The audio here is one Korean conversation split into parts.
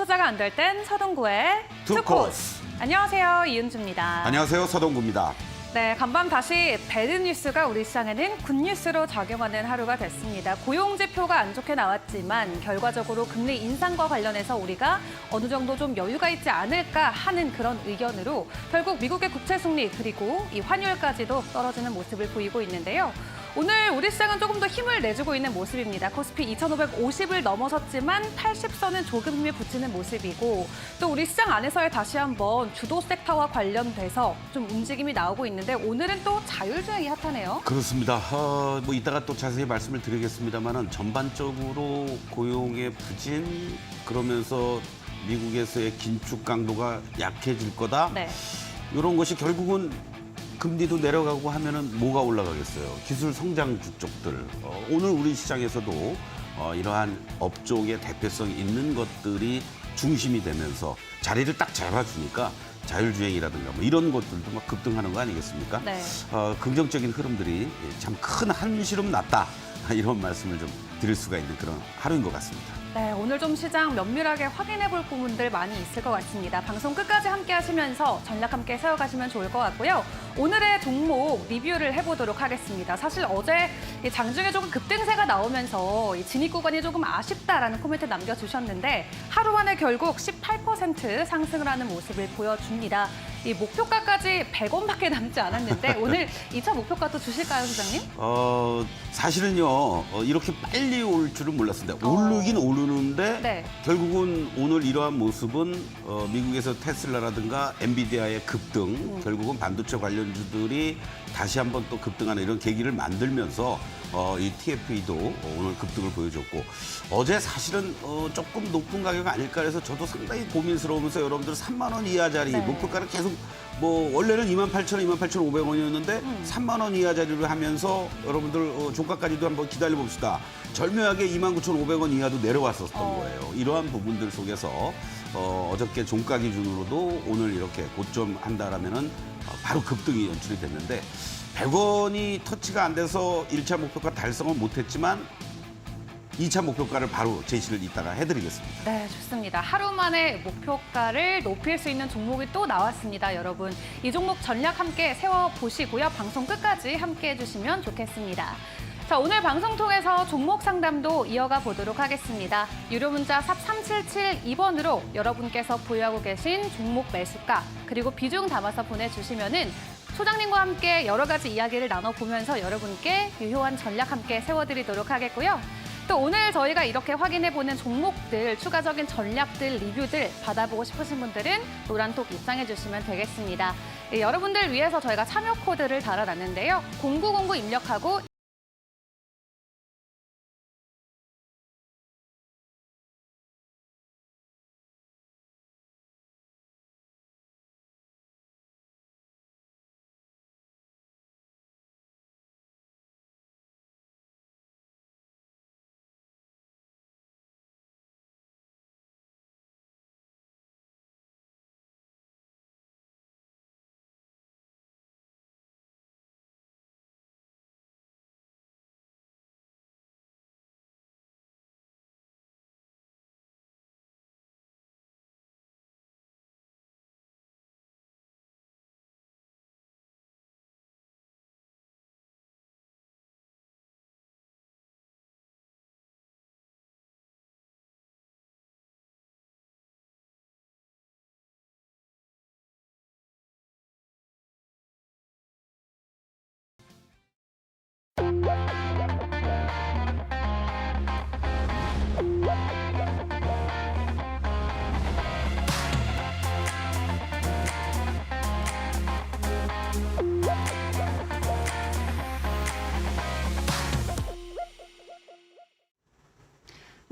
투자가 안 될 땐 서동구의 투코스. 안녕하세요, 이은주입니다. 안녕하세요, 서동구입니다. 네, 간밤 다시 배드 뉴스가 우리 시장에는 굿뉴스로 작용하는 하루가 됐습니다. 고용 지표가 안 좋게 나왔지만 결과적으로 금리 인상과 관련해서 우리가 어느 정도 좀 여유가 있지 않을까 하는 그런 의견으로 결국 미국의 국채 금리 그리고 이 환율까지도 떨어지는 모습을 보이고 있는데요. 오늘 우리 시장은 조금 더 힘을 내주고 있는 모습입니다. 코스피 2,550을 넘어섰지만 80선은 조금 힘을 붙이는 모습이고 또 우리 시장 안에서의 다시 한번 주도 섹터와 관련돼서 좀 움직임이 나오고 있는데 오늘은 또 자율주행이 핫하네요. 그렇습니다. 뭐 이따가 또 자세히 말씀을 드리겠습니다만은 전반적으로 고용의 부진 그러면서 미국에서의 긴축 강도가 약해질 거다. 네. 이런 것이 결국은 금리도 내려가고 하면은 뭐가 올라가겠어요. 기술 성장 국적들. 오늘 우리 시장에서도 이러한 업종의 대표성 있는 것들이 중심이 되면서 자리를 딱 잡아주니까 자율주행이라든가 뭐 이런 것들도 막 급등하는 거 아니겠습니까? 네. 긍정적인 흐름들이 참 큰 한시름 났다. 이런 말씀을 좀 드릴 수가 있는 그런 하루인 것 같습니다. 네, 오늘 좀 시장 면밀하게 확인해 볼 부분들 많이 있을 것 같습니다. 방송 끝까지 함께 하시면서 전략 함께 세워가시면 좋을 것 같고요. 오늘의 종목 리뷰를 해보도록 하겠습니다. 사실 어제 장중에 조금 급등세가 나오면서 이 진입 구간이 조금 아쉽다라는 코멘트 남겨주셨는데 하루 만에 결국 18% 상승을 하는 모습을 보여줍니다. 이 목표가까지 100원밖에 남지 않았는데 오늘 2차 목표가도 주실까요, 소장님? 사실은요, 이렇게 빨리 올 줄은 몰랐습니다. 오르긴 오르는데 네. 결국은 오늘 이러한 모습은 미국에서 테슬라라든가 엔비디아의 급등, 결국은 반도체 관련주들이 다시 한번 또 급등하는 이런 계기를 만들면서 이 TFE도 오늘 급등을 보여줬고 어제 사실은 조금 높은 가격 아닐까 해서 저도 상당히 고민스러우면서 여러분들 3만 원 이하짜리 네. 목표가를 계속 뭐 원래는 28,000원, 28,500원이었는데 3만 원 이하짜리를 하면서 여러분들 종가까지도 한번 기다려 봅시다. 절묘하게 29,500원 이하도 내려왔었던 거예요. 이러한 부분들 속에서 어저께 종가 기준으로도 오늘 이렇게 고점 한다라면은 바로 급등이 연출이 됐는데 100원이 터치가 안 돼서 1차 목표가 달성은 못했지만 2차 목표가를 바로 제시를 이따가 해드리겠습니다. 네, 좋습니다. 하루 만에 목표가를 높일 수 있는 종목이 또 나왔습니다, 여러분. 이 종목 전략 함께 세워보시고요. 방송 끝까지 함께 해주시면 좋겠습니다. 자, 오늘 방송 통해서 종목 상담도 이어가 보도록 하겠습니다. 유료 문자 샵 3772번으로 여러분께서 보유하고 계신 종목 매수가 그리고 비중 담아서 보내주시면은 소장님과 함께 여러 가지 이야기를 나눠보면서 여러분께 유효한 전략 함께 세워드리도록 하겠고요. 또 오늘 저희가 이렇게 확인해보는 종목들, 추가적인 전략들, 리뷰들 받아보고 싶으신 분들은 노란톡 입장해 주시면 되겠습니다. 여러분들 위해서 저희가 참여 코드를 달아놨는데요. 0909 입력하고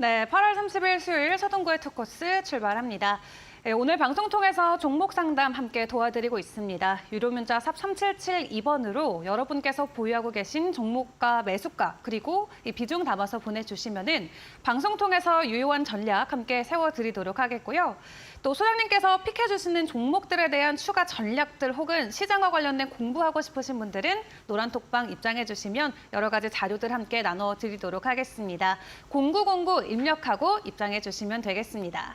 네, 8월 30일 수요일 서동구의 투코스 출발합니다. 오늘 방송 통해서 종목 상담 함께 도와드리고 있습니다. 유료 문자 샵 3772번으로 여러분께서 보유하고 계신 종목과 매수가 그리고 이 비중 담아서 보내주시면은 방송 통해서 유효한 전략 함께 세워드리도록 하겠고요. 또 소장님께서 픽해주시는 종목들에 대한 추가 전략들 혹은 시장과 관련된 공부하고 싶으신 분들은 노란톡방 입장해주시면 여러 가지 자료들 함께 나눠드리도록 하겠습니다. 0909 입력하고 입장해주시면 되겠습니다.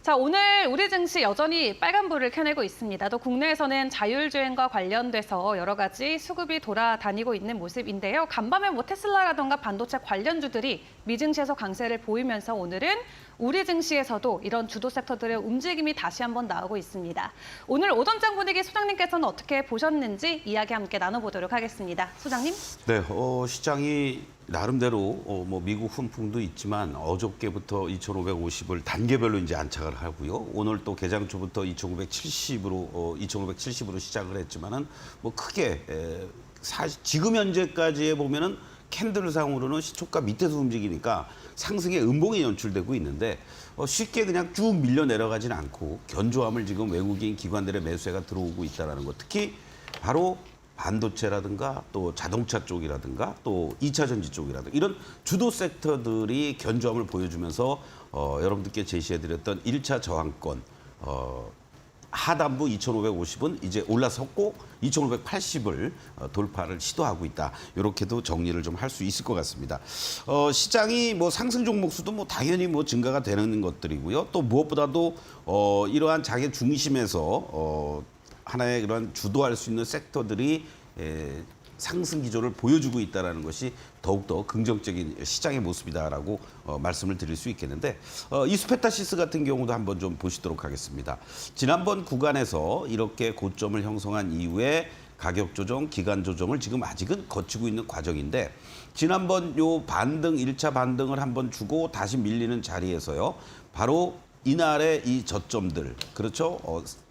자, 오늘 우리 증시 여전히 빨간불을 켜내고 있습니다. 또 국내에서는 자율주행과 관련돼서 여러 가지 수급이 돌아다니고 있는 모습인데요. 간밤에 뭐 테슬라라던가 반도체 관련주들이 미증시에서 강세를 보이면서 오늘은 우리 증시에서도 이런 주도 섹터들의 움직임이 다시 한번 나오고 있습니다. 오늘 오전장 분위기 소장님께서는 어떻게 보셨는지 이야기 함께 나눠보도록 하겠습니다. 소장님. 네, 시장이 나름대로 뭐 미국 훈풍도 있지만 어저께부터 2,550을 단계별로 이제 안착을 하고요. 오늘 또 개장 초부터 2,570으로 시작을 했지만은 뭐 크게 지금 현재까지에 보면은 캔들상으로는 시초가 밑에서 움직이니까 상승의 음봉이 연출되고 있는데 쉽게 그냥 쭉 밀려 내려가지는 않고 견조함을 지금 외국인 기관들의 매수세가 들어오고 있다는 것. 특히 바로 반도체라든가 또 자동차 쪽이라든가 또 2차 전지 쪽이라든가 이런 주도 섹터들이 견조함을 보여주면서 여러분들께 제시해드렸던 1차 저항권 하단부 2,550은 이제 올라섰고 2,580을 돌파를 시도하고 있다. 이렇게도 정리를 좀 할 수 있을 것 같습니다. 시장이 뭐 상승 종목 수도 뭐 당연히 뭐 증가가 되는 것들이고요. 또 무엇보다도 이러한 장의 중심에서 하나의 그런 주도할 수 있는 섹터들이 상승 기조를 보여주고 있다는 것이 더욱더 긍정적인 시장의 모습이다라고 말씀을 드릴 수 있겠는데 이스페타시스 같은 경우도 한번 좀 보시도록 하겠습니다. 지난번 구간에서 이렇게 고점을 형성한 이후에 가격 조정, 기간 조정을 지금 아직은 거치고 있는 과정인데 지난번 요 반등, 1차 반등을 한번 주고 다시 밀리는 자리에서요. 바로 이날의 이 저점들, 그렇죠?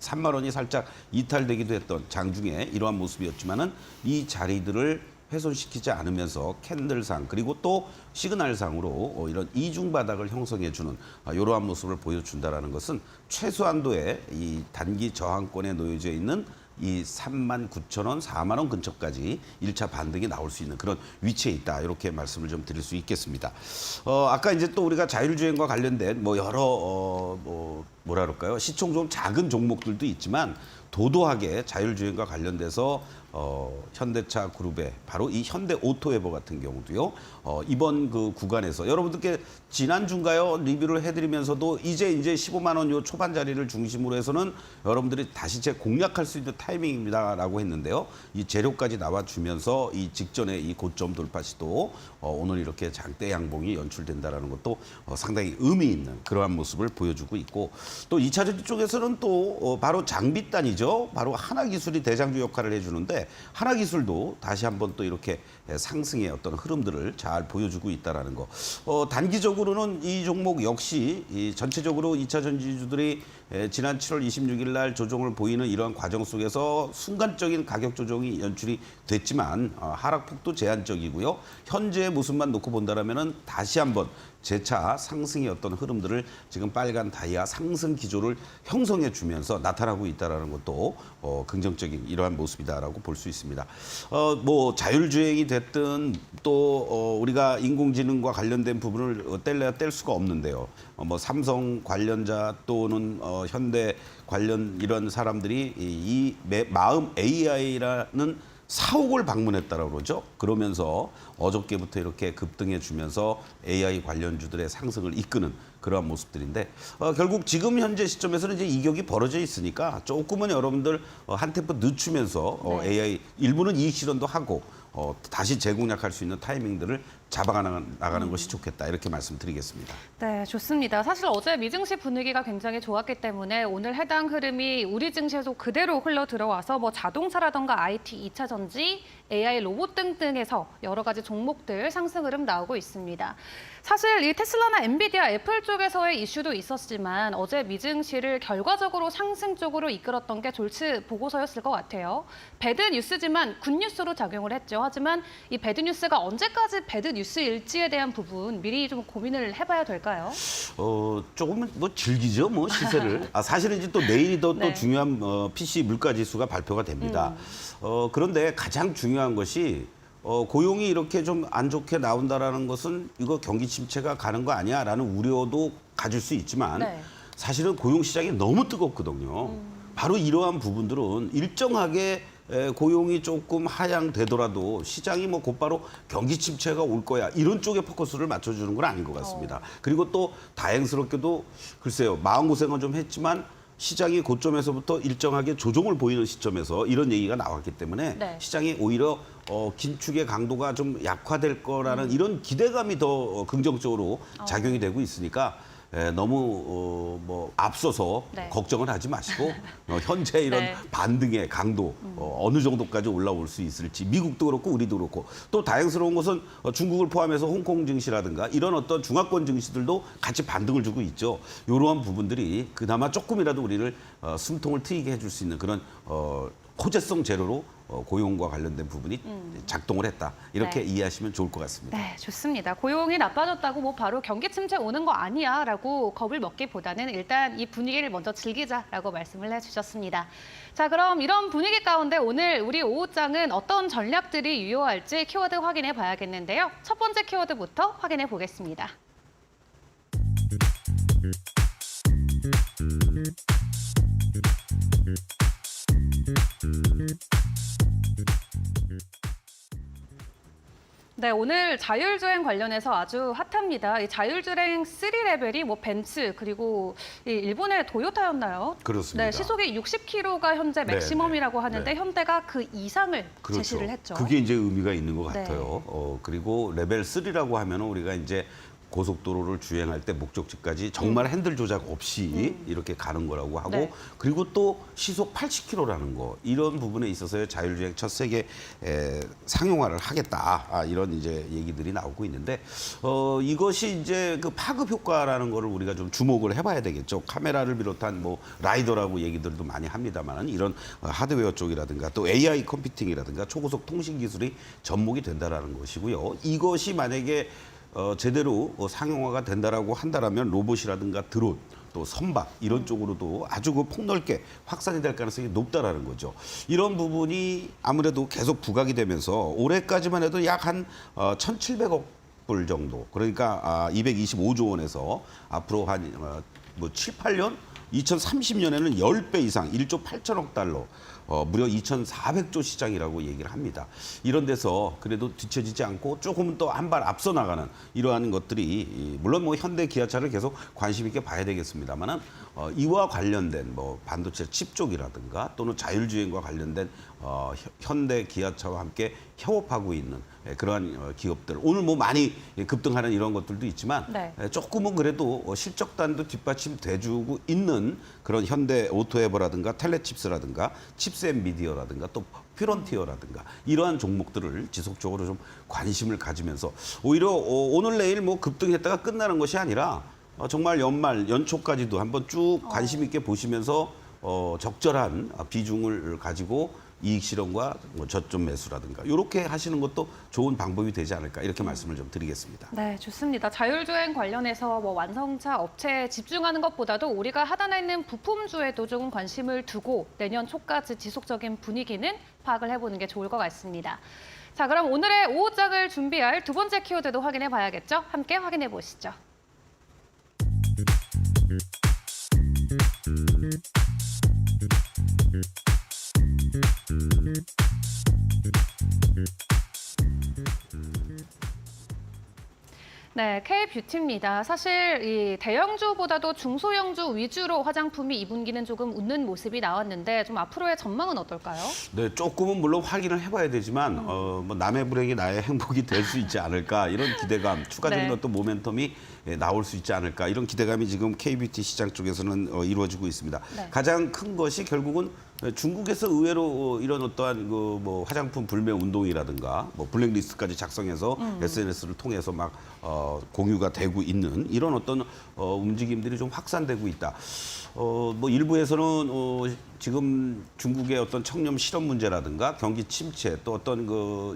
3만 원이 살짝 이탈되기도 했던 장중에 이러한 모습이었지만은 이 자리들을 훼손시키지 않으면서 캔들상 그리고 또 시그널상으로 이런 이중 바닥을 형성해주는 이러한 모습을 보여준다라는 것은 최소한도의 이 단기 저항권에 놓여져 있는 이 39,000원, 4만 원 근처까지 1차 반등이 나올 수 있는 그런 위치에 있다. 이렇게 말씀을 좀 드릴 수 있겠습니다. 아까 이제 또 우리가 자율주행과 관련된 뭐 여러 뭐라 그럴까요? 시총 좀 작은 종목들도 있지만 도도하게 자율주행과 관련돼서 현대차 그룹의 바로 이 현대오토에버 같은 경우도요. 이번 그 구간에서 여러분들께 지난주인가요? 리뷰를 해드리면서도 이제 15만 원 요 초반 자리를 중심으로 해서는 여러분들이 다시 공략할 수 있는 타이밍입니다라고 했는데요. 이 재료까지 나와주면서 이 직전에 이 고점 돌파 시도 오늘 이렇게 장대 양봉이 연출된다라는 것도 상당히 의미 있는 그러한 모습을 보여주고 있고 또 2차 전지 쪽에서는 또 바로 장비단이죠. 바로 하나기술이 대장주 역할을 해주는데 하나기술도 다시 한번 또 이렇게 상승의 어떤 흐름들을 잘 보여주고 있다라는 거. 단기적으로는 이 종목 역시 이 전체적으로 2차 전지주들이 지난 7월 26일 날 조정을 보이는 이러한 과정 속에서 순간적인 가격 조정이 연출이 됐지만 하락폭도 제한적이고요. 현재의 모습만 놓고 본다라면은 다시 한번 재차 상승의 어떤 흐름들을 지금 빨간 다이아 상승 기조를 형성해 주면서 나타나고 있다라는 것도 긍정적인 이러한 모습이다라고 볼 수 있습니다. 뭐 자율주행이 됐든 또 우리가 인공지능과 관련된 부분을 뗄래야 뗄 수가 없는데요. 뭐 삼성 관련자 또는 현대 관련 이런 사람들이 이 마음 AI라는 사옥을 방문했다라고 그러죠. 그러면서 어저께부터 이렇게 급등해 주면서 AI 관련주들의 상승을 이끄는 그러한 모습들인데 결국 지금 현재 시점에서는 이제 이격이 벌어져 있으니까 조금은 여러분들 한 템포 늦추면서 네. AI 일부는 이익 실현도 하고 다시 재공략할 수 있는 타이밍들을 잡아나가는 것이 좋겠다 이렇게 말씀드리겠습니다. 네, 좋습니다. 사실 어제 미증시 분위기가 굉장히 좋았기 때문에 오늘 해당 흐름이 우리 증시에서 그대로 흘러 들어와서 뭐 자동차라던가 IT, 2차 전지, AI, 로봇 등등에서 여러 가지 종목들 상승 흐름 나오고 있습니다. 사실 이 테슬라나 엔비디아, 애플 쪽에서의 이슈도 있었지만 어제 미증시를 결과적으로 상승 쪽으로 이끌었던 게 졸츠 보고서였을 것 같아요. 배드 뉴스지만 굿 뉴스로 작용을 했죠. 하지만 이 배드 뉴스가 언제까지 배드 뉴스일지에 대한 부분 미리 좀 고민을 해봐야 될까요? 조금은 뭐 즐기죠, 뭐 시세를. 사실은 이제 또 내일이 또 네. 중요한 PC 물가 지수가 발표가 됩니다. 그런데 가장 중요한 것이 고용이 이렇게 좀 안 좋게 나온다라는 것은 이거 경기 침체가 가는 거 아니야라는 우려도 가질 수 있지만 네. 사실은 고용 시장이 너무 뜨겁거든요. 바로 이러한 부분들은 일정하게 고용이 조금 하향되더라도 시장이 뭐 곧바로 경기 침체가 올 거야 이런 쪽에 포커스를 맞춰주는 건 아닌 것 같습니다. 그리고 또 다행스럽게도 글쎄요 마음고생은 좀 했지만 시장이 고점에서부터 일정하게 조정을 보이는 시점에서 이런 얘기가 나왔기 때문에 네. 시장이 오히려 긴축의 강도가 좀 약화될 거라는 이런 기대감이 더 긍정적으로 작용이 되고 있으니까 너무 뭐 앞서서 네. 걱정을 하지 마시고 현재 이런 네. 반등의 강도 어느 정도까지 올라올 수 있을지 미국도 그렇고 우리도 그렇고 또 다행스러운 것은 중국을 포함해서 홍콩 증시라든가 이런 어떤 중화권 증시들도 같이 반등을 주고 있죠. 이러한 부분들이 그나마 조금이라도 우리를 숨통을 트이게 해줄 수 있는 그런 호재성 재료로 고용과 관련된 부분이 작동을 했다. 이렇게 네. 이해하시면 좋을 것 같습니다. 네, 좋습니다. 고용이 나빠졌다고 뭐 바로 경기 침체 오는 거 아니야라고 겁을 먹기보다는 일단 이 분위기를 먼저 즐기자라고 말씀을 해주셨습니다. 자, 그럼 이런 분위기 가운데 오늘 우리 오후장은 어떤 전략들이 유효할지 키워드 확인해 봐야겠는데요. 첫 번째 키워드부터 확인해 보겠습니다. 네, 오늘 자율주행 관련해서 아주 핫합니다. 이 자율주행 3레벨이 뭐 벤츠 그리고 이 일본의 도요타였나요? 그렇습니다. 네, 시속이 60km가 현재 네, 맥시멈이라고 네. 하는데 네. 현대가 그 이상을 그렇죠. 제시를 했죠. 그게 이제 의미가 있는 것 네. 같아요. 그리고 레벨 3라고 하면 우리가 이제 고속도로를 주행할 때 목적지까지 정말 핸들 조작 없이 이렇게 가는 거라고 하고 네. 그리고 또 시속 80km라는 거 이런 부분에 있어서의 자율주행 첫 세계 상용화를 하겠다 이런 이제 얘기들이 나오고 있는데 이것이 이제 그 파급 효과라는 거를 우리가 좀 주목을 해봐야 되겠죠. 카메라를 비롯한 뭐 라이더라고 얘기들도 많이 합니다만 이런 하드웨어 쪽이라든가 또 AI 컴퓨팅이라든가 초고속 통신 기술이 접목이 된다라는 것이고요. 이것이 만약에 제대로 상용화가 된다라고 한다라면 로봇이라든가 드론 또 선박 이런 쪽으로도 아주 그 폭넓게 확산이 될 가능성이 높다라는 거죠. 이런 부분이 아무래도 계속 부각이 되면서 올해까지만 해도 약 한 1,700억 불 정도 그러니까 225조 원에서 앞으로 한 뭐 7, 8년 2030년에는 10배 이상 1조 8천억 달러 무려 2,400조 시장이라고 얘기를 합니다. 이런 데서 그래도 뒤처지지 않고 조금 더 한 발 앞서 나가는 이러한 것들이 물론 뭐 현대 기아차를 계속 관심 있게 봐야 되겠습니다만은 이와 관련된 뭐 반도체 칩 쪽이라든가 또는 자율주행과 관련된 현대 기아차와 함께 협업하고 있는 그러한 기업들 오늘 뭐 많이 급등하는 이런 것들도 있지만 네. 조금은 그래도 실적단도 뒷받침돼주고 있는 그런 현대 오토에버라든가 텔레칩스라든가 칩스 앤 미디어라든가 또 퓨런티어라든가 이러한 종목들을 지속적으로 좀 관심을 가지면서 오히려 오늘 내일 뭐 급등했다가 끝나는 것이 아니라 정말 연말 연초까지도 한번 쭉 관심 있게 보시면서 적절한 비중을 가지고 이익 실현과 뭐 저점 매수라든가 이렇게 하시는 것도 좋은 방법이 되지 않을까 이렇게 말씀을 좀 드리겠습니다. 네, 좋습니다. 자율주행 관련해서 뭐 완성차 업체에 집중하는 것보다도 우리가 하단에 있는 부품주에도 조금 관심을 두고 내년 초까지 지속적인 분위기는 파악을 해보는 게 좋을 것 같습니다. 자, 그럼 오늘의 오후장을 준비할 두 번째 키워드도 확인해 봐야겠죠? 함께 확인해 보시죠. 네, K뷰티입니다. 사실 이 대형주보다도 중소형주 위주로 화장품이 2분기는 조금 웃는 모습이 나왔는데 좀 앞으로의 전망은 어떨까요? 네, 조금은 물론 확인을 해봐야 되지만 뭐 남의 불행이 나의 행복이 될 수 있지 않을까 이런 기대감, 추가적인 네. 어떤 모멘텀이 나올 수 있지 않을까 이런 기대감이 지금 K뷰티 시장 쪽에서는 이루어지고 있습니다. 네. 가장 큰 것이 결국은 중국에서 의외로 이런 어떠한 그 뭐 화장품 불매 운동이라든가 뭐 블랙리스트까지 작성해서 SNS를 통해서 막 공유가 되고 있는 이런 어떤 움직임들이 좀 확산되고 있다. 뭐 일부에서는 지금 중국의 어떤 청렴 실업 문제라든가 경기 침체 또 어떤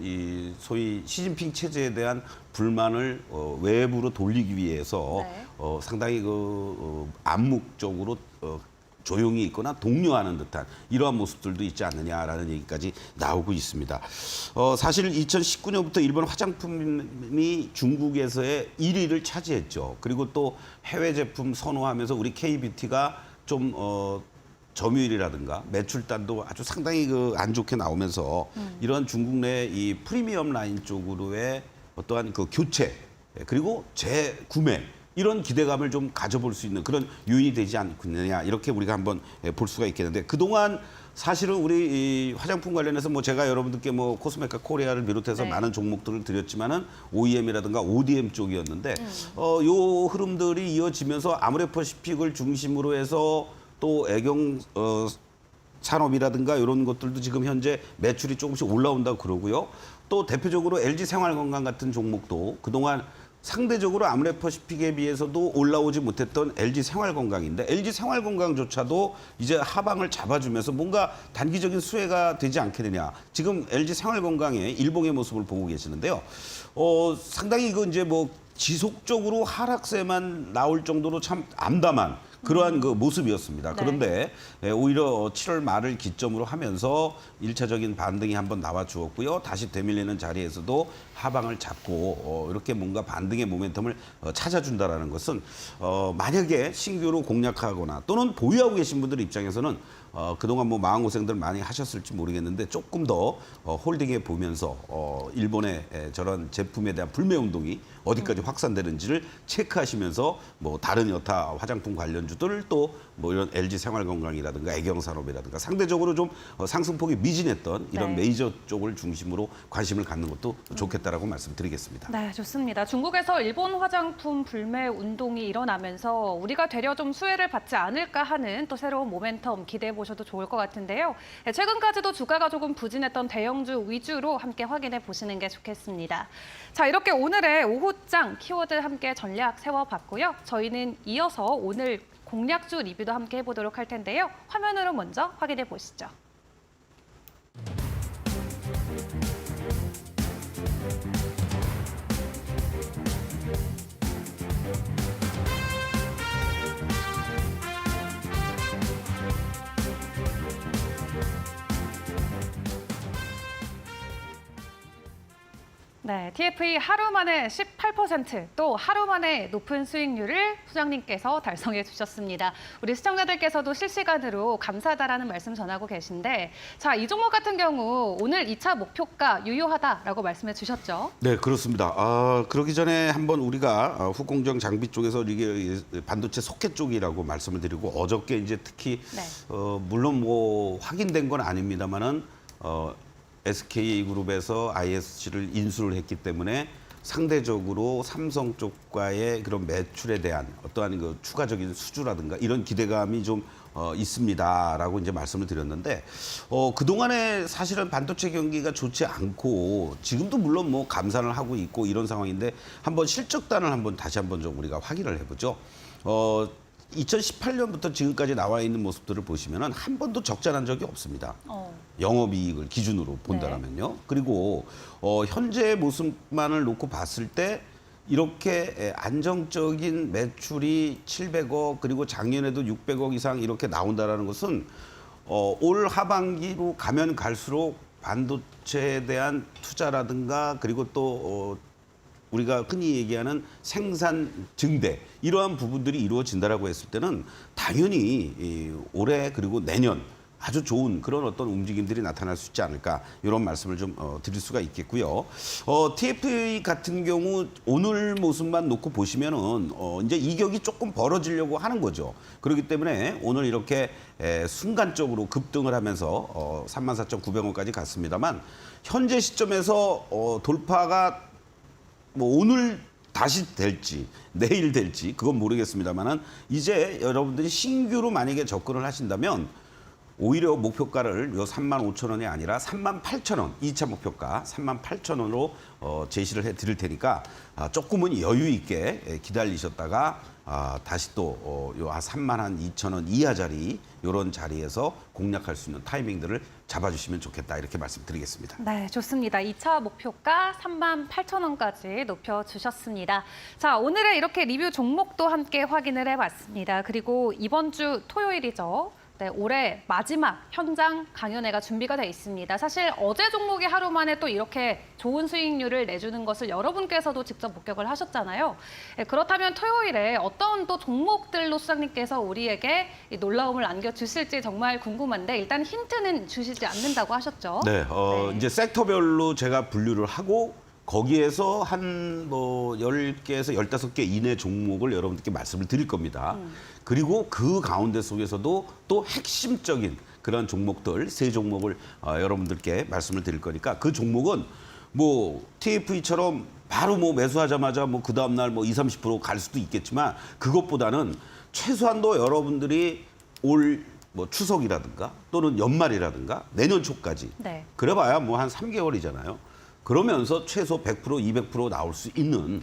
이 소위 시진핑 체제에 대한 불만을 외부로 돌리기 위해서 네. 상당히 암묵적으로 조용히 있거나 독려하는 듯한 이러한 모습들도 있지 않느냐라는 얘기까지 나오고 있습니다. 사실 2019년부터 일본 화장품이 중국에서의 1위를 차지했죠. 그리고 또 해외 제품 선호하면서 우리 K뷰티가 좀 점유율이라든가 매출단도 아주 상당히 안 좋게 나오면서 이런 중국 내 이 프리미엄 라인 쪽으로의 어떠한 그 교체 그리고 재구매 이런 기대감을 좀 가져볼 수 있는 그런 요인이 되지 않겠느냐 이렇게 우리가 한번 볼 수가 있겠는데 그동안 사실은 우리 이 화장품 관련해서 뭐 제가 여러분들께 뭐 코스메카 코리아를 비롯해서 네. 많은 종목들을 드렸지만은 OEM이라든가 ODM 쪽이었는데 요 흐름들이 이어지면서 아모레퍼시픽을 중심으로 해서 또 애경 산업이라든가 이런 것들도 지금 현재 매출이 조금씩 올라온다고 그러고요. 또 대표적으로 LG 생활건강 같은 종목도 그동안 상대적으로 아모레퍼시픽에 비해서도 올라오지 못했던 LG 생활건강인데 LG 생활건강조차도 이제 하방을 잡아주면서 뭔가 단기적인 수혜가 되지 않겠느냐. 지금 LG 생활건강의 일봉의 모습을 보고 계시는데요. 상당히 이거 이제 뭐 지속적으로 하락세만 나올 정도로 참 암담한 그러한 그 모습이었습니다. 네. 그런데 오히려 7월 말을 기점으로 하면서 1차적인 반등이 한번 나와 주었고요. 다시 되밀리는 자리에서도 하방을 잡고 이렇게 뭔가 반등의 모멘텀을 찾아준다라는 것은 만약에 신규로 공략하거나 또는 보유하고 계신 분들 입장에서는 그동안 뭐 마음고생들 많이 하셨을지 모르겠는데 조금 더 홀딩해 보면서 일본의 저런 제품에 대한 불매 운동이 어디까지 확산되는지를 체크하시면서 뭐 다른 여타 화장품 관련주들 또 뭐 이런 LG 생활건강이라든가 애경산업이라든가 상대적으로 좀 상승폭이 미진했던 이런 네. 메이저 쪽을 중심으로 관심을 갖는 것도 좋겠다라고 말씀드리겠습니다. 네, 좋습니다. 중국에서 일본 화장품 불매 운동이 일어나면서 우리가 되려 좀 수혜를 받지 않을까 하는 또 새로운 모멘텀 기대해 보셔도 좋을 것 같은데요. 네, 최근까지도 주가가 조금 부진했던 대형주 위주로 함께 확인해 보시는 게 좋겠습니다. 자, 이렇게 오늘의 오후장 키워드 함께 전략 세워봤고요. 저희는 이어서 오늘 공략주 리뷰도 함께 해보도록 할 텐데요. 화면으로 먼저 확인해 보시죠. 네, TFE 하루 만에 18%, 또 하루 만에 높은 수익률을 소장님께서 달성해 주셨습니다. 우리 시청자들께서도 실시간으로 감사하다라는 말씀 전하고 계신데, 자, 이 종목 같은 경우 오늘 2차 목표가 유효하다라고 말씀해 주셨죠? 네, 그렇습니다. 그러기 전에 한번 우리가 후공정 장비 쪽에서 이게 반도체 소켓 쪽이라고 말씀을 드리고 어저께 이제 특히 네. 물론 뭐 확인된 건 아닙니다만은 SK그룹에서 ISC를 인수를 했기 때문에 상대적으로 삼성 쪽과의 그런 매출에 대한 어떠한 그 추가적인 수주라든가 이런 기대감이 좀 있습니다라고 이제 말씀을 드렸는데 그동안에 사실은 반도체 경기가 좋지 않고 지금도 물론 뭐 감산을 하고 있고 이런 상황인데 한번 실적단을 한번 다시 한번 좀 우리가 확인을 해보죠. 2018년부터 지금까지 나와 있는 모습들을 보시면은 한 번도 적자난 적이 없습니다. 영업이익을 기준으로 본다면요. 그리고 현재 모습만을 놓고 봤을 때 이렇게 안정적인 매출이 700억 그리고 작년에도 600억 이상 이렇게 나온다라는 것은 올 하반기로 가면 갈수록 반도체에 대한 투자라든가 그리고 또 우리가 흔히 얘기하는 생산 증대 이러한 부분들이 이루어진다라고 했을 때는 당연히 올해 그리고 내년 아주 좋은 그런 어떤 움직임들이 나타날 수 있지 않을까 이런 말씀을 좀 드릴 수가 있겠고요. TFE 같은 경우 오늘 모습만 놓고 보시면은 이제 이격이 조금 벌어지려고 하는 거죠. 그렇기 때문에 오늘 이렇게 순간적으로 급등을 하면서 34,900원까지 갔습니다만 현재 시점에서 돌파가 뭐 오늘 다시 될지 내일 될지 그건 모르겠습니다만은 이제 여러분들이 신규로 만약에 접근을 하신다면 오히려 목표가를 요 35,000원이 아니라 38,000원 2차 목표가 38,000원으로 제시를 해 드릴 테니까 조금은 여유 있게 기다리셨다가 다시 또 요 32,000원 이하 자리 이런 자리에서 공략할 수 있는 타이밍들을 잡아주시면 좋겠다 이렇게 말씀드리겠습니다. 네, 좋습니다. 2차 목표가 38,000원까지 높여주셨습니다. 자, 오늘의 이렇게 리뷰 종목도 함께 확인을 해봤습니다. 그리고 이번 주 토요일이죠. 네, 올해 마지막 현장 강연회가 준비가 돼 있습니다. 사실 어제 종목이 하루 만에 또 이렇게 좋은 수익률을 내주는 것을 여러분께서도 직접 목격을 하셨잖아요. 네, 그렇다면 토요일에 어떤 또 종목들로 수장님께서 우리에게 이 놀라움을 안겨주실지 정말 궁금한데 일단 힌트는 주시지 않는다고 하셨죠? 네, 네. 이제 섹터별로 제가 분류를 하고 거기에서 한 뭐 10개에서 15개 이내 종목을 여러분들께 말씀을 드릴 겁니다. 그리고 그 가운데 속에서도 또 핵심적인 그런 종목들, 세 종목을 여러분들께 말씀을 드릴 거니까 그 종목은 뭐 TFE처럼 바로 뭐 매수하자마자 뭐 그 다음날 뭐 20, 30%갈 수도 있겠지만 그것보다는 최소한도 여러분들이 올 뭐 추석이라든가 또는 연말이라든가 내년 초까지 네. 그래봐야 뭐 한 3개월이잖아요. 그러면서 최소 100%, 200% 나올 수 있는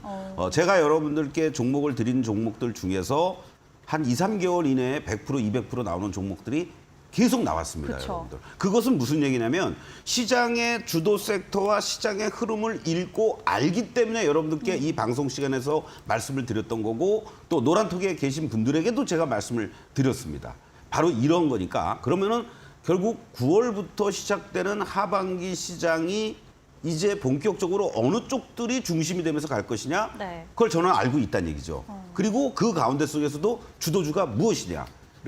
제가 여러분들께 종목을 드린 종목들 중에서 한 2, 3개월 이내에 100%, 200% 나오는 종목들이 계속 나왔습니다, 그쵸. 여러분들. 그것은 무슨 얘기냐면 시장의 주도 섹터와 시장의 흐름을 읽고 알기 때문에 여러분들께 이 방송 시간에서 말씀을 드렸던 거고 또 노란톡에 계신 분들에게도 제가 말씀을 드렸습니다. 바로 이런 거니까 그러면은 결국 9월부터 시작되는 하반기 시장이 이제 본격적으로 어느 쪽들이 중심이 되면서 갈 것이냐? 네. 그걸 저는 알고 있다는 얘기죠. 그리고 그 가운데 속에서도 주도주가 무엇이냐?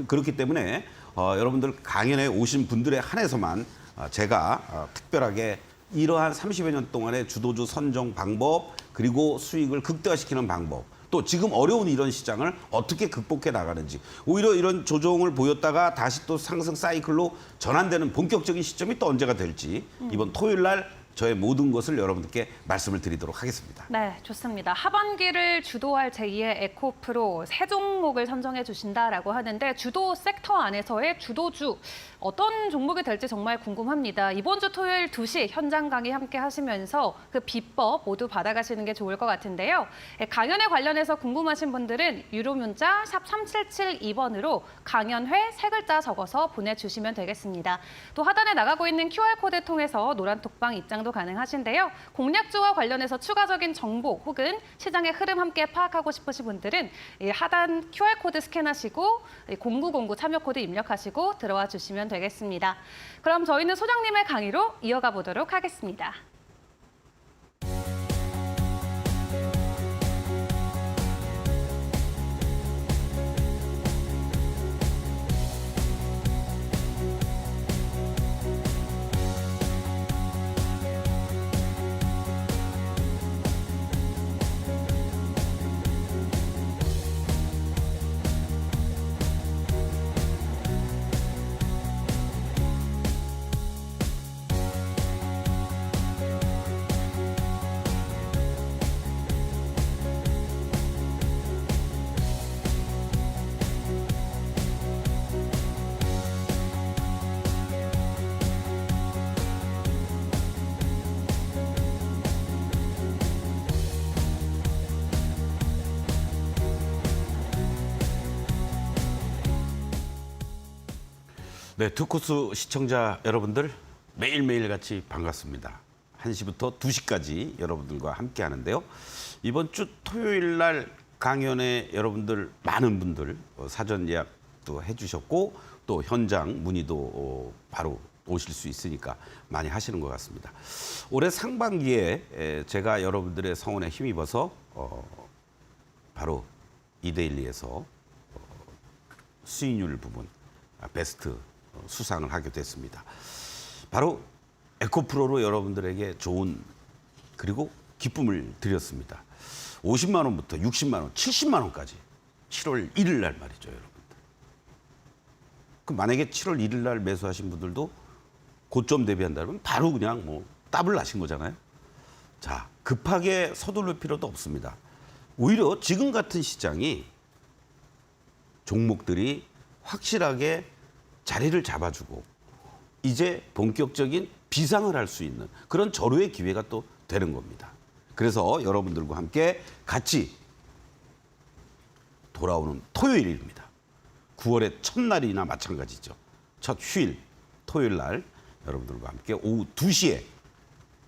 그렇기 때문에 여러분들 강연에 오신 분들에 한해서만 제가 특별하게 이러한 30여 년 동안의 주도주 선정 방법 그리고 수익을 극대화시키는 방법 또 지금 어려운 이런 시장을 어떻게 극복해 나가는지 오히려 이런 조정을 보였다가 다시 또 상승 사이클로 전환되는 본격적인 시점이 또 언제가 될지 이번 토요일 날 저의 모든 것을 여러분들께 말씀을 드리도록 하겠습니다. 네, 좋습니다. 하반기를 주도할 제2의 에코프로 세 종목을 선정해 주신다라고 하는데 주도 섹터 안에서의 주도주 어떤 종목이 될지 정말 궁금합니다. 이번 주 토요일 2시 현장 강의 함께 하시면서 그 비법 모두 받아가시는 게 좋을 것 같은데요. 강연에 관련해서 궁금하신 분들은 유료 문자 샵 3772번으로 강연회 세 글자 적어서 보내주시면 되겠습니다. 또 하단에 나가고 있는 QR코드 통해서 노란톡방 입장도 가능하신데요. 공략주와 관련해서 추가적인 정보 혹은 시장의 흐름 함께 파악하고 싶으신 분들은 이 하단 QR코드 스캔하시고 0909 참여 코드 입력하시고 들어와 주시면 되겠습니다. 그럼 저희는 소장님의 강의로 이어가 보도록 하겠습니다. 네, 투코스 시청자 여러분들 매일매일 같이 반갑습니다. 1시부터 2시까지 여러분들과 함께 하는데요. 이번 주 토요일 날 강연에 여러분들 많은 분들 사전 예약도 해주셨고 또 현장 문의도 바로 오실 수 있으니까 많이 하시는 것 같습니다. 올해 상반기에 제가 여러분들의 성원에 힘입어서 바로 이데일리에서 수익률 부분 베스트 수상을 하게 됐습니다. 바로 에코프로로 여러분들에게 좋은 그리고 기쁨을 드렸습니다. 50만 원부터 60만 원, 70만 원까지 7월 1일 날 말이죠, 여러분들. 그 만약에 7월 1일 날 매수하신 분들도 고점 대비한다면 바로 그냥 뭐 더블 나신 거잖아요. 자, 급하게 서두를 필요도 없습니다. 오히려 지금 같은 시장이 종목들이 확실하게 자리를 잡아주고 이제 본격적인 비상을 할 수 있는 그런 절호의 기회가 또 되는 겁니다. 그래서 여러분들과 함께 같이 돌아오는 토요일입니다. 9월의 첫날이나 마찬가지죠. 첫 휴일 토요일 날 여러분들과 함께 오후 2시에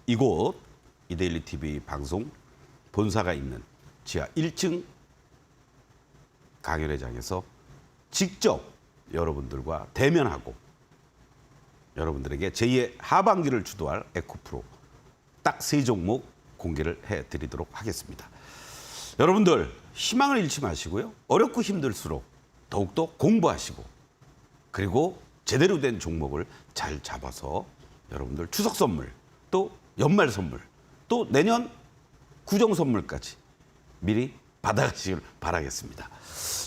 이곳 이데일리 TV 방송 본사가 있는 지하 1층 강연회장에서 직접 여러분들과 대면하고 여러분들에게 제2의 하반기를 주도할 에코프로 딱 3종목 공개를 해드리도록 하겠습니다. 여러분들 희망을 잃지 마시고요. 어렵고 힘들수록 더욱더 공부하시고 그리고 제대로 된 종목을 잘 잡아서 여러분들 추석 선물 또 연말 선물 또 내년 구정 선물까지 미리 받아가시길 바라겠습니다.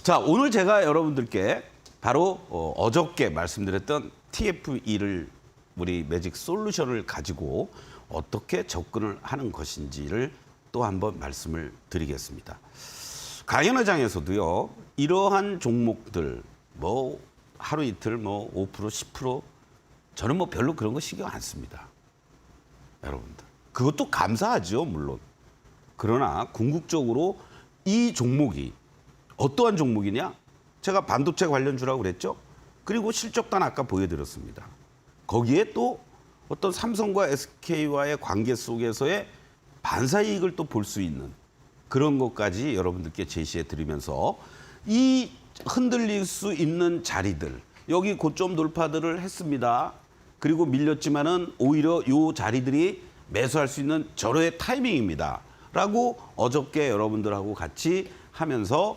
자, 오늘 제가 여러분들께 바로 어저께 말씀드렸던 TFE를 우리 매직 솔루션을 가지고 어떻게 접근을 하는 것인지를 또 한번 말씀을 드리겠습니다. 강연회장에서도요, 이러한 종목들, 뭐 하루 이틀 뭐 5%, 10% 저는 뭐 별로 그런 거 신경 안 씁니다. 여러분들. 그것도 감사하죠, 물론. 그러나 궁극적으로 이 종목이 어떠한 종목이냐? 제가 반도체 관련주라고 그랬죠? 그리고 실적단 아까 보여드렸습니다. 거기에 또 어떤 삼성과 SK와의 관계 속에서의 반사이익을 또 볼 수 있는 그런 것까지 여러분들께 제시해 드리면서 이 흔들릴 수 있는 자리들, 여기 고점 돌파들을 했습니다. 그리고 밀렸지만은 오히려 이 자리들이 매수할 수 있는 절호의 타이밍입니다. 라고 어저께 여러분들하고 같이 하면서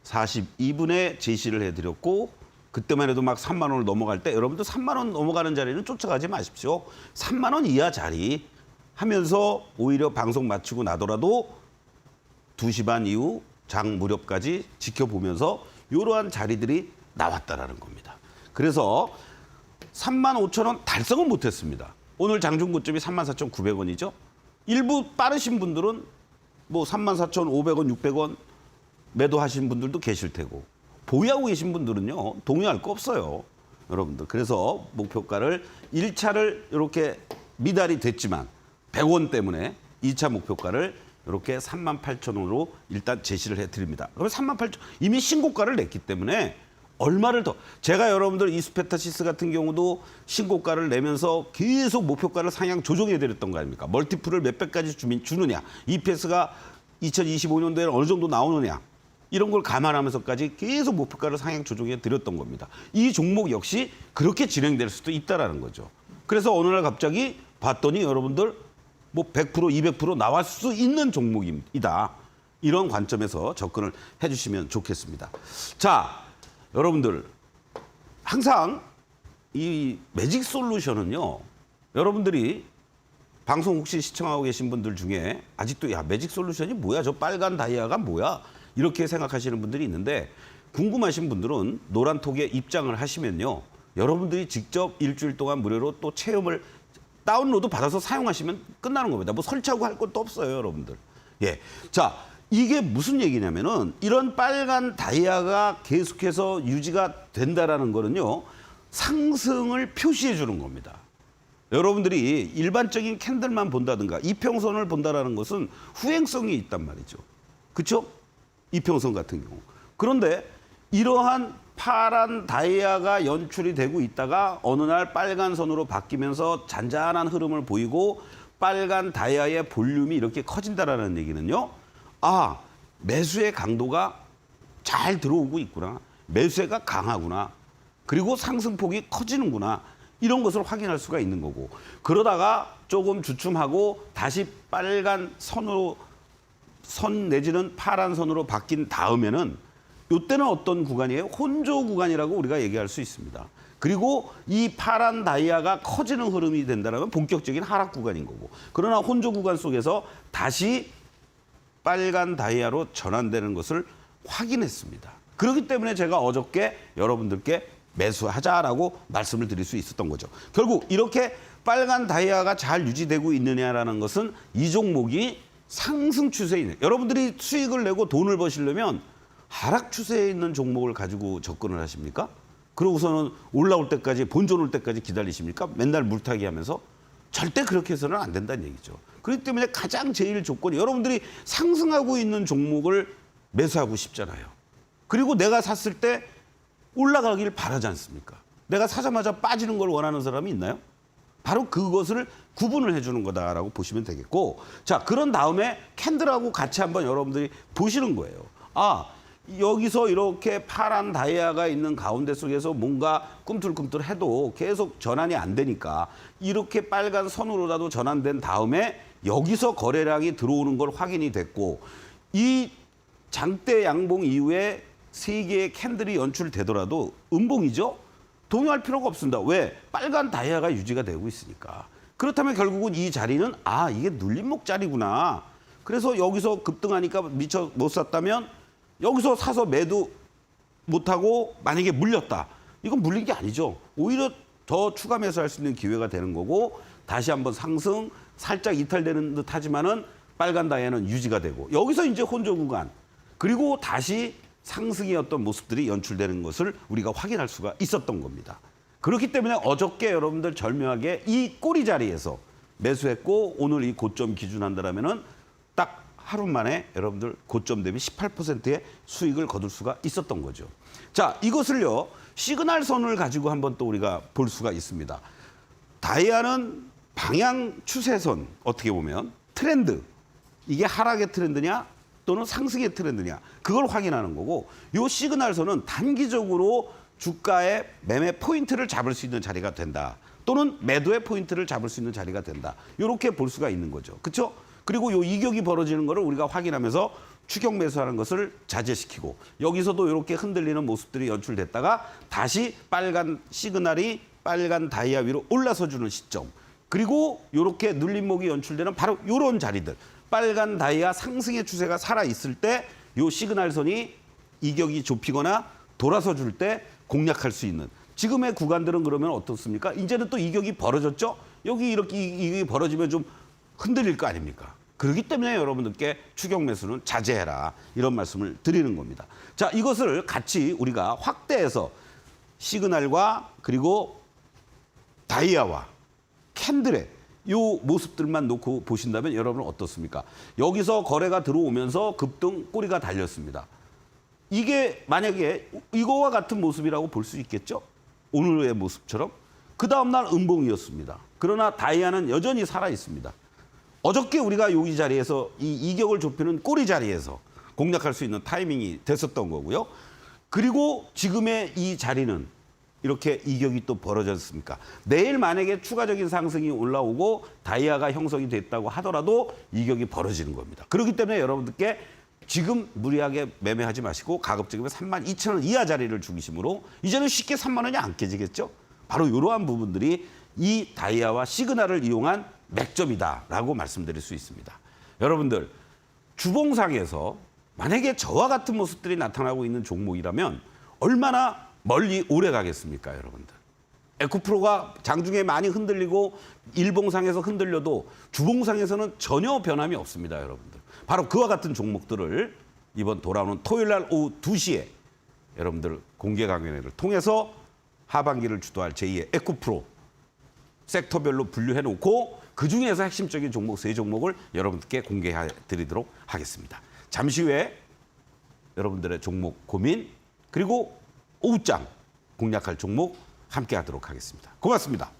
42분에 제시를 해드렸고 그때만 해도 막 3만 원을 넘어갈 때 여러분들 3만 원 넘어가는 자리는 쫓아가지 마십시오. 3만 원 이하 자리 하면서 오히려 방송 마치고 나더라도 2시 반 이후 장 무렵까지 지켜보면서 이러한 자리들이 나왔다라는 겁니다. 그래서 3만 5천 원 달성은 못했습니다. 오늘 장중 고점이 34,900원이죠. 일부 빠르신 분들은 뭐 34,500원, 600원 매도하신 분들도 계실 테고 보유하고 계신 분들은요. 동의할 거 없어요. 여러분들. 그래서 목표가를 1차를 이렇게 미달이 됐지만 100원 때문에 2차 목표가를 이렇게 38,000원으로 일단 제시를 해드립니다. 그럼 38,000원 이미 신고가를 냈기 때문에 얼마를 더 제가 여러분들 이스페타시스 같은 경우도 신고가를 내면서 계속 목표가를 상향 조정해드렸던 거 아닙니까? 멀티플을 몇 배까지 주느냐, EPS가 2025년도에는 어느 정도 나오느냐 이런 걸 감안하면서까지 계속 목표가를 상향 조정해드렸던 겁니다. 이 종목 역시 그렇게 진행될 수도 있다라는 거죠. 그래서 어느 날 갑자기 봤더니 여러분들 뭐 100%, 200% 나올 수 있는 종목이다. 이런 관점에서 접근을 해주시면 좋겠습니다. 자, 여러분들 항상 이 매직 솔루션은요. 여러분들이 방송 혹시 시청하고 계신 분들 중에 아직도 야 매직 솔루션이 뭐야? 저 빨간 다이아가 뭐야? 이렇게 생각하시는 분들이 있는데 궁금하신 분들은 노란톡에 입장을 하시면요. 여러분들이 직접 일주일 동안 무료로 또 체험을 다운로드 받아서 사용하시면 끝나는 겁니다. 뭐 설치하고 할 것도 없어요, 여러분들. 예. 자, 이게 무슨 얘기냐면은 이런 빨간 다이아가 계속해서 유지가 된다라는 거는요. 상승을 표시해 주는 겁니다. 여러분들이 일반적인 캔들만 본다든가 이평선을 본다라는 것은 후행성이 있단 말이죠. 그렇죠? 이평선 같은 경우. 그런데 이러한 파란 다이아가 연출이 되고 있다가 어느 날 빨간 선으로 바뀌면서 잔잔한 흐름을 보이고 빨간 다이아의 볼륨이 이렇게 커진다라는 얘기는요. 아, 매수의 강도가 잘 들어오고 있구나. 매수세가 강하구나. 그리고 상승폭이 커지는구나. 이런 것을 확인할 수가 있는 거고. 그러다가 조금 주춤하고 다시 빨간 선으로 선 내지는 파란 선으로 바뀐 다음에는 이때는 어떤 구간이에요? 혼조 구간이라고 우리가 얘기할 수 있습니다. 그리고 이 파란 다이아가 커지는 흐름이 된다면 본격적인 하락 구간인 거고. 그러나 혼조 구간 속에서 다시 빨간 다이아로 전환되는 것을 확인했습니다. 그렇기 때문에 제가 어저께 여러분들께 매수하자라고 말씀을 드릴 수 있었던 거죠. 결국 이렇게 빨간 다이아가 잘 유지되고 있느냐라는 것은 이 종목이 상승 추세에 있는 여러분들이 수익을 내고 돈을 버시려면 하락 추세에 있는 종목을 가지고 접근을 하십니까? 그러고서는 올라올 때까지 본전 올 때까지 기다리십니까? 맨날 물타기 하면서 절대 그렇게 해서는 안 된다는 얘기죠. 그렇기 때문에 가장 제일 조건이 여러분들이 상승하고 있는 종목을 매수하고 싶잖아요. 그리고 내가 샀을 때 올라가길 바라지 않습니까? 내가 사자마자 빠지는 걸 원하는 사람이 있나요? 바로 그것을 구분을 해주는 거다라고 보시면 되겠고, 자, 그런 다음에 캔들하고 같이 한번 여러분들이 보시는 거예요. 아, 여기서 이렇게 파란 다이아가 있는 가운데 속에서 뭔가 꿈틀꿈틀해도 계속 전환이 안 되니까 이렇게 빨간 선으로라도 전환된 다음에 여기서 거래량이 들어오는 걸 확인이 됐고 이 장대 양봉 이후에 세 개의 캔들이 연출되더라도 음봉이죠. 동요할 필요가 없습니다. 왜? 빨간 다이아가 유지가 되고 있으니까. 그렇다면 결국은 이 자리는 이게 눌림목 자리구나. 그래서 여기서 급등하니까 미처 못 샀다면 여기서 사서 매도 못하고 만약에 물렸다. 이건 물린 게 아니죠. 오히려 더 추가 매수할 수 있는 기회가 되는 거고 다시 한번 상승 살짝 이탈되는 듯 하지만은 빨간 다이아는 유지가 되고 여기서 이제 혼조 구간 그리고 다시 상승의 어떤 모습들이 연출되는 것을 우리가 확인할 수가 있었던 겁니다. 그렇기 때문에 어저께 여러분들 절묘하게 이 꼬리 자리에서 매수했고 오늘 이 고점 기준한다면은 딱 하루 만에 여러분들 고점 대비 18%의 수익을 거둘 수가 있었던 거죠. 자, 이것을요. 시그널 선을 가지고 한번 또 우리가 볼 수가 있습니다. 다이아는 방향 추세선 어떻게 보면 트렌드 이게 하락의 트렌드냐 또는 상승의 트렌드냐 그걸 확인하는 거고 요 시그널 선은 단기적으로 주가의 매매 포인트를 잡을 수 있는 자리가 된다. 또는 매도의 포인트를 잡을 수 있는 자리가 된다. 이렇게 볼 수가 있는 거죠. 그렇죠? 그리고 요 이격이 벌어지는 거를 우리가 확인하면서 추격 매수하는 것을 자제시키고 여기서도 이렇게 흔들리는 모습들이 연출됐다가 다시 빨간 시그널이 빨간 다이아 위로 올라서 주는 시점. 그리고 이렇게 눌림목이 연출되는 바로 이런 자리들. 빨간 다이아 상승의 추세가 살아있을 때 요 시그널 선이 이격이 좁히거나 돌아서 줄 때 공략할 수 있는 지금의 구간들은 그러면 어떻습니까? 이제는 또 이격이 벌어졌죠? 여기 이렇게 이격이 벌어지면 좀 흔들릴 거 아닙니까? 그렇기 때문에 여러분들께 추격 매수는 자제해라. 이런 말씀을 드리는 겁니다. 자, 이것을 같이 우리가 확대해서 시그널과 그리고 다이아와 캔들의 요 모습들만 놓고 보신다면 여러분은 어떻습니까? 여기서 거래가 들어오면서 급등 꼬리가 달렸습니다. 이게 만약에 이거와 같은 모습이라고 볼 수 있겠죠? 오늘의 모습처럼. 그 다음날 음봉이었습니다. 그러나 다이아는 여전히 살아있습니다. 어저께 우리가 여기 자리에서 이 이격을 좁히는 꼬리 자리에서 공략할 수 있는 타이밍이 됐었던 거고요. 그리고 지금의 이 자리는 이렇게 이격이 또 벌어졌습니까? 내일 만약에 추가적인 상승이 올라오고 다이아가 형성이 됐다고 하더라도 이격이 벌어지는 겁니다. 그렇기 때문에 여러분들께 지금 무리하게 매매하지 마시고 가급적이면 32,000원 이하 자리를 중심으로 이제는 쉽게 3만 원이 안 깨지겠죠? 바로 이러한 부분들이 이 다이아와 시그널을 이용한 맥점이다라고 말씀드릴 수 있습니다. 여러분들 주봉상에서 만약에 저와 같은 모습들이 나타나고 있는 종목이라면 얼마나 멀리 오래 가겠습니까, 여러분들? 에코프로가 장중에 많이 흔들리고 일봉상에서 흔들려도 주봉상에서는 전혀 변함이 없습니다, 여러분들. 바로 그와 같은 종목들을 이번 돌아오는 토요일 날 오후 2시에 여러분들 공개 강연회를 통해서 하반기를 주도할 제2의 에코프로 섹터별로 분류해 놓고 그중에서 핵심적인 종목 3종목을 여러분들께 공개해 드리도록 하겠습니다. 잠시 후에 여러분들의 종목 고민 그리고 오후장 공략할 종목 함께 하도록 하겠습니다. 고맙습니다.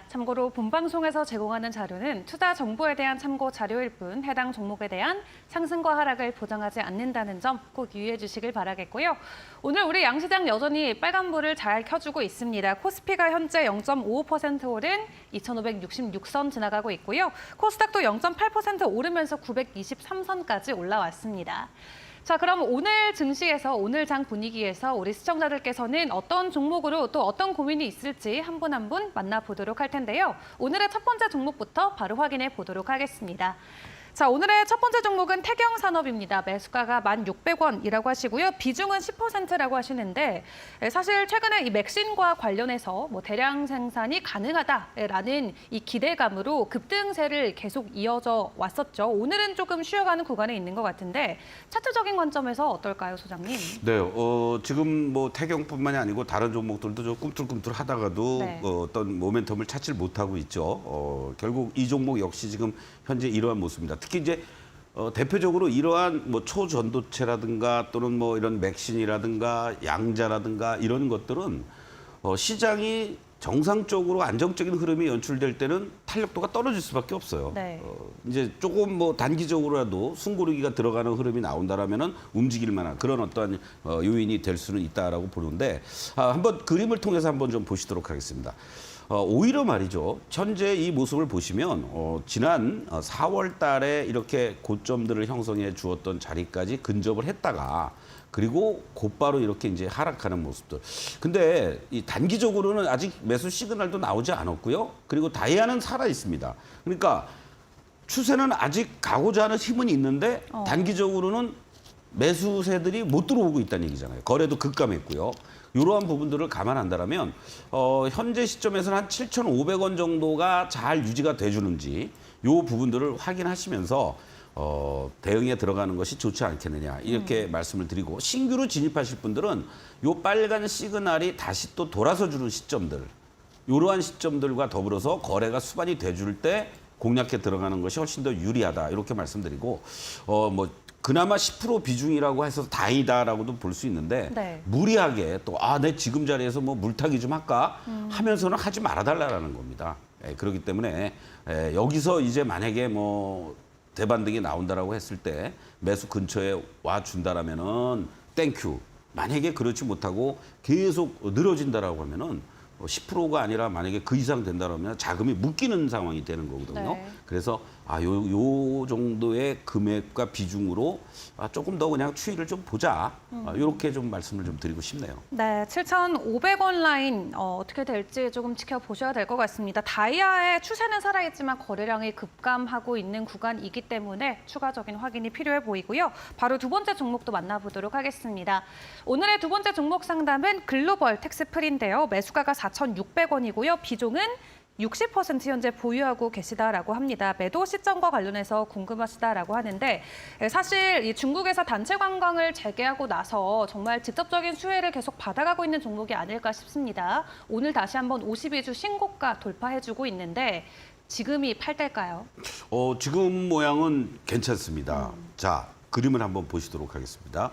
참고로 본방송에서 제공하는 자료는 투자 정보에 대한 참고 자료일 뿐 해당 종목에 대한 상승과 하락을 보장하지 않는다는 점 꼭 유의해 주시길 바라겠고요. 오늘 우리 양시장 여전히 빨간불을 잘 켜주고 있습니다. 코스피가 현재 0.55% 오른 2,566선 지나가고 있고요. 코스닥도 0.8% 오르면서 923선까지 올라왔습니다. 자, 그럼 오늘 증시에서 오늘 장 분위기에서 우리 시청자들께서는 어떤 종목으로 또 어떤 고민이 있을지 한 분 한 분 만나보도록 할 텐데요. 오늘의 첫 번째 종목부터 바로 확인해 보도록 하겠습니다. 자, 오늘의 첫 번째 종목은 태경산업입니다. 매수가가 1,600원이라고 하시고요. 비중은 10%라고 하시는데 사실 최근에 이 맥신과 관련해서 뭐 대량 생산이 가능하다라는 이 기대감으로 급등세를 계속 이어져 왔었죠. 오늘은 조금 쉬어가는 구간에 있는 것 같은데 차트적인 관점에서 어떨까요, 소장님? 네, 지금 뭐 태경뿐만이 아니고 다른 종목들도 좀 꿈틀꿈틀하다가도 네. 어떤 모멘텀을 찾지 못하고 있죠. 결국 이 종목 역시 지금 현재 이러한 모습입니다. 특히 이제 대표적으로 이러한 뭐 초전도체라든가 또는 뭐 이런 맥신이라든가 양자라든가 이런 것들은 시장이 정상적으로 안정적인 흐름이 연출될 때는 탄력도가 떨어질 수밖에 없어요. 네. 이제 조금 뭐 단기적으로라도 숨고르기가 들어가는 흐름이 나온다라면은 움직일 만한 그런 어떠한 요인이 될 수는 있다라고 보는데 한번 그림을 통해서 한번 좀 보시도록 하겠습니다. 오히려 말이죠. 현재 이 모습을 보시면 지난 4월 달에 이렇게 고점들을 형성해 주었던 자리까지 근접을 했다가 그리고 곧바로 이렇게 이제 하락하는 모습들. 근데 이 단기적으로는 아직 매수 시그널도 나오지 않았고요. 그리고 다이아는 살아 있습니다. 그러니까 추세는 아직 가고자 하는 힘은 있는데 단기적으로는 매수세들이 못 들어오고 있다는 얘기잖아요. 거래도 급감했고요. 이러한 부분들을 감안한다면 현재 시점에서는 한 7,500원 정도가 잘 유지가 돼주는지 이 부분들을 확인하시면서 대응에 들어가는 것이 좋지 않겠느냐 이렇게 말씀을 드리고 신규로 진입하실 분들은 이 빨간 시그널이 다시 또 돌아서 주는 시점들 이러한 시점들과 더불어서 거래가 수반이 돼줄 때 공략해 들어가는 것이 훨씬 더 유리하다 이렇게 말씀드리고 뭐 그나마 10% 비중이라고 해서 다행이다라고도 볼 수 있는데 네. 무리하게 또 내 지금 자리에서 뭐 물타기 좀 할까 하면서는 하지 말아달라는 겁니다. 그렇기 때문에 여기서 이제 만약에 뭐 대반등이 나온다라고 했을 때 매수 근처에 와 준다라면은 땡큐. 만약에 그렇지 못하고 계속 늘어진다라고 하면은 10%가 아니라 만약에 그 이상 된다면 자금이 묶이는 상황이 되는 거거든요. 네. 그래서 요 정도의 금액과 비중으로 조금 더 그냥 추이를 좀 보자. 이렇게 좀 말씀을 좀 드리고 싶네요. 네, 7,500원 라인 어떻게 될지 조금 지켜보셔야 될 것 같습니다. 다이아의 추세는 살아있지만 거래량이 급감하고 있는 구간이기 때문에 추가적인 확인이 필요해 보이고요. 바로 두 번째 종목도 만나보도록 하겠습니다. 오늘의 두 번째 종목 상담은 글로벌 텍스프리인데요. 매수가가 4,600원이고요. 비중은 60% 현재 보유하고 계시다라고 합니다. 매도 시점과 관련해서 궁금하시다라고 하는데 사실 이 중국에서 단체 관광을 재개하고 나서 정말 직접적인 수혜를 계속 받아가고 있는 종목이 아닐까 싶습니다. 오늘 다시 한번 52주 신고가 돌파해주고 있는데 지금이 팔 때일까요? 지금 모양은 괜찮습니다. 자, 그림을 한번 보시도록 하겠습니다.